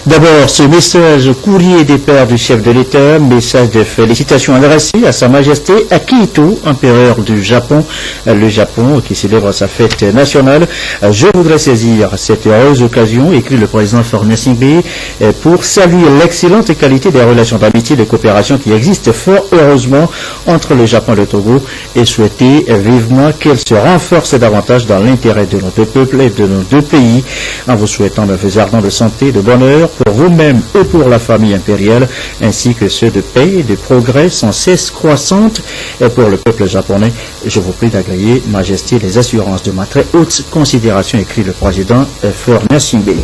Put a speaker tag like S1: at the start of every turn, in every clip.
S1: D'abord, ce message au courrier des pères du chef de l'État, message de félicitations adressé à Sa Majesté Akihito, empereur du Japon, le Japon qui célèbre sa fête nationale. Je voudrais saisir cette heureuse occasion, écrit le président Faure Gnassingbé, pour saluer l'excellente qualité des relations d'amitié et de coopération qui existent fort heureusement entre le Japon et le Togo et souhaiter vivement qu'elles se renforcent davantage dans l'intérêt de nos deux peuples et de nos deux pays, en vous souhaitant de vœux ardents de santé, de bonheur pour vous-même et pour la famille impériale, ainsi que ceux de paix et de progrès sans cesse croissantes et pour le peuple japonais. Je vous prie d'agréer, Majesté, les assurances de ma très haute considération, écrit le président Faure Gnassingbé.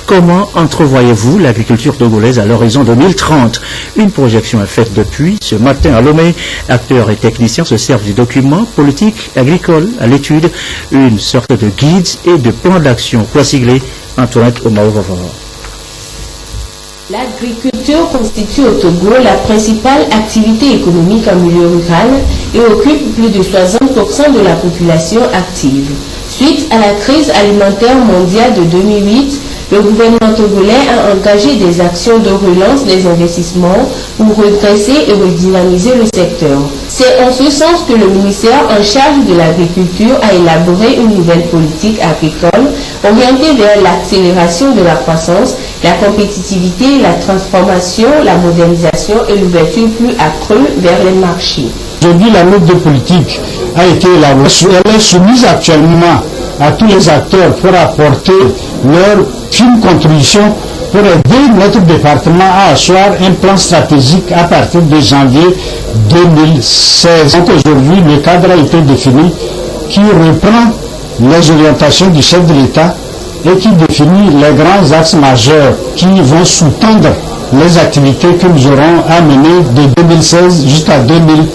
S1: Comment entrevoyez-vous l'agriculture togolaise à l'horizon 2030? Une projection est faite depuis ce matin à Lomé. Acteurs et techniciens se servent du document politique agricole à l'étude, une sorte de guide et de plan d'action. Quoi sigler? Antoinette Omaouvava.
S2: L'agriculture constitue au Togo la principale activité économique en milieu rural et occupe plus de 60% de la population active. Suite à la crise alimentaire mondiale de 2008, le gouvernement togolais a engagé des actions de relance des investissements pour redresser et redynamiser le secteur. C'est en ce sens que le ministère en charge de l'agriculture a élaboré une nouvelle politique agricole orientée vers l'accélération de la croissance, la compétitivité, la transformation, la modernisation et l'ouverture plus accrue vers les marchés.
S3: Aujourd'hui, la note de politique a été élaborée. Elle est soumise actuellement à tous les acteurs pour apporter leur fine contribution pour aider notre département à asseoir un plan stratégique à partir de janvier 2016. Donc aujourd'hui, le cadre a été défini qui reprend les orientations du chef de l'État et qui définit les grands axes majeurs qui vont sous-tendre les activités que nous aurons à mener de 2016 jusqu'à 2030.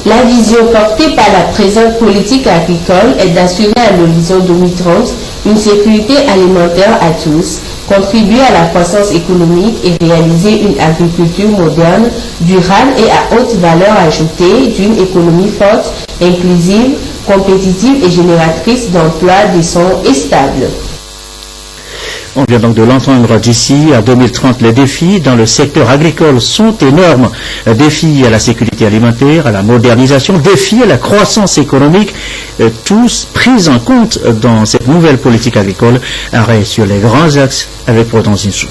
S2: La vision portée par la présente politique agricole est d'assurer à l'horizon 2030 une sécurité alimentaire à tous, contribuer à la croissance économique et réaliser une agriculture moderne, durable et à haute valeur ajoutée d'une économie forte, inclusive, compétitive et génératrice d'emplois décents et stables.
S1: On vient donc de l'entendre. D'ici à 2030, les défis dans le secteur agricole sont énormes. Défis à la sécurité alimentaire, à la modernisation, défis à la croissance économique, tous pris en compte dans cette nouvelle politique agricole. Arrêt sur les grands axes avec Prudence Insou.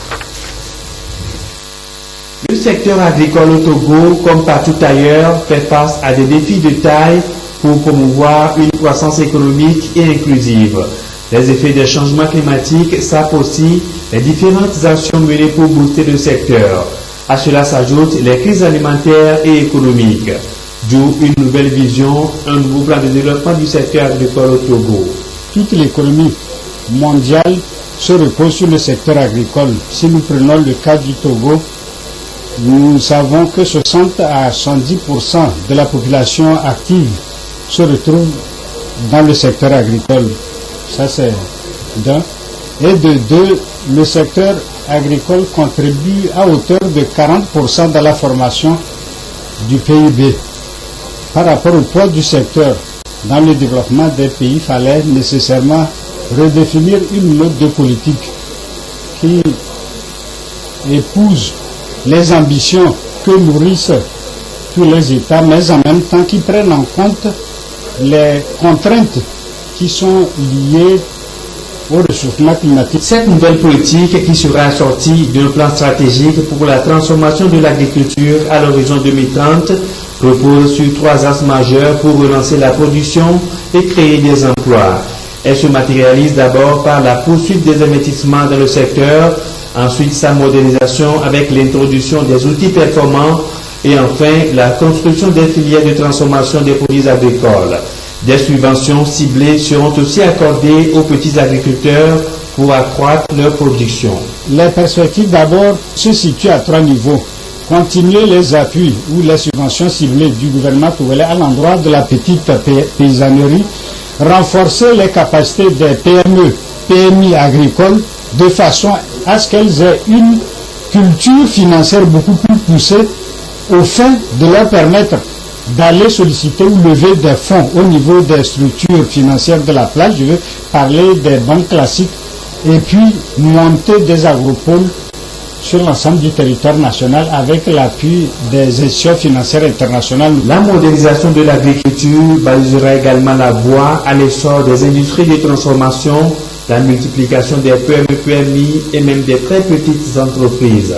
S4: Le secteur agricole au Togo, comme partout ailleurs, fait face à des défis de taille pour promouvoir une croissance économique et inclusive. Les effets des changements climatiques sapent aussi les différentes actions menées pour booster le secteur. À cela s'ajoutent les crises alimentaires et économiques. D'où une nouvelle vision, un nouveau plan de développement du secteur agricole au Togo.
S3: Toute l'économie mondiale se repose sur le secteur agricole. Si nous prenons le cas du Togo, nous savons que 60 à 70% de la population active se retrouve dans le secteur agricole. Ça c'est d'un. Et de deux, le secteur agricole contribue à hauteur de 40% dans la formation du PIB. Par rapport au poids du secteur dans le développement des pays, il fallait nécessairement redéfinir une note de politique qui épouse les ambitions que nourrissent tous les États, mais en même temps qui prennent en compte les contraintes qui sont liées au réchauffement climatique.
S4: Cette nouvelle politique, qui sera assortie d'un plan stratégique pour la transformation de l'agriculture à l'horizon 2030, repose sur trois axes majeurs pour relancer la production et créer des emplois. Elle se matérialise d'abord par la poursuite des investissements dans le secteur, ensuite sa modernisation avec l'introduction des outils performants et enfin la construction des filières de transformation des produits agricoles. Des subventions ciblées seront aussi accordées aux petits agriculteurs pour accroître leur production.
S3: Les perspectives d'abord se situent à trois niveaux. Continuer les appuis ou les subventions ciblées du gouvernement togolais à l'endroit de la petite paysannerie, renforcer les capacités des PME, PMI agricoles de façon à ce qu'elles aient une culture financière beaucoup plus poussée au fin de leur permettre d'aller solliciter ou lever des fonds au niveau des structures financières de la place. Je veux parler des banques classiques et puis monter des agropoles sur l'ensemble du territoire national avec l'appui des institutions financières internationales.
S4: La modernisation de l'agriculture balisera également la voie à l'essor des industries de transformation, la multiplication des PME, PMI et même des très petites entreprises.